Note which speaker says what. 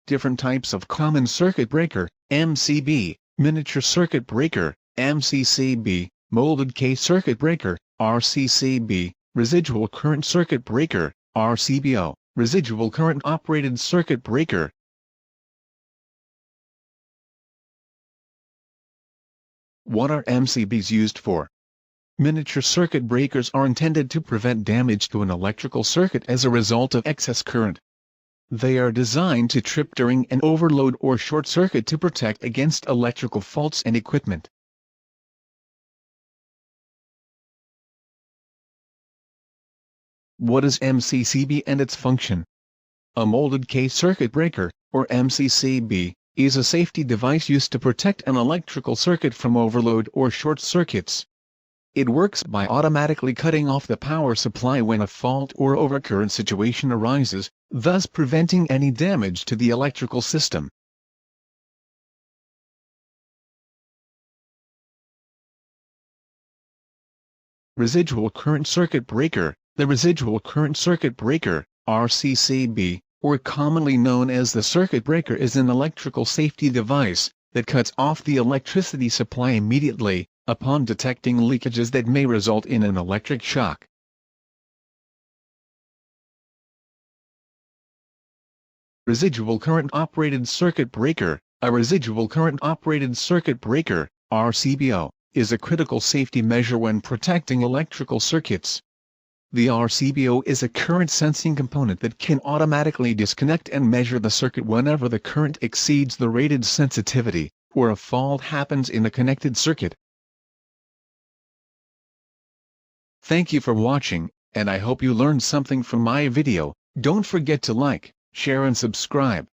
Speaker 1: different types of common circuit breaker, MCB, miniature circuit breaker, MCCB, molded case circuit breaker, RCCB, residual current circuit breaker, RCBO, residual current operated circuit breaker. What are MCBs used for? Miniature circuit breakers are intended to prevent damage to an electrical circuit as a result of excess current. They are designed to trip during an overload or short circuit to protect against electrical faults and equipment. What is MCCB and its function? A molded case circuit breaker, or MCCB, is a safety device used to protect an electrical circuit from overload or short circuits. It works by automatically cutting off the power supply when a fault or overcurrent situation arises, thus preventing any damage to the electrical system. Residual current circuit breaker. The residual current circuit breaker, RCCB, or commonly known as the circuit breaker, is an electrical safety device that cuts off the electricity supply immediately upon detecting leakages that may result in an electric shock. Residual current operated circuit breaker. A residual current operated circuit breaker, RCBO, is a critical safety measure when protecting electrical circuits. The RCBO is a current sensing component that can automatically disconnect and measure the circuit whenever the current exceeds the rated sensitivity, or a fault happens in the connected circuit. Thank you for watching, and I hope you learned something from my video. Don't forget to like, share and subscribe.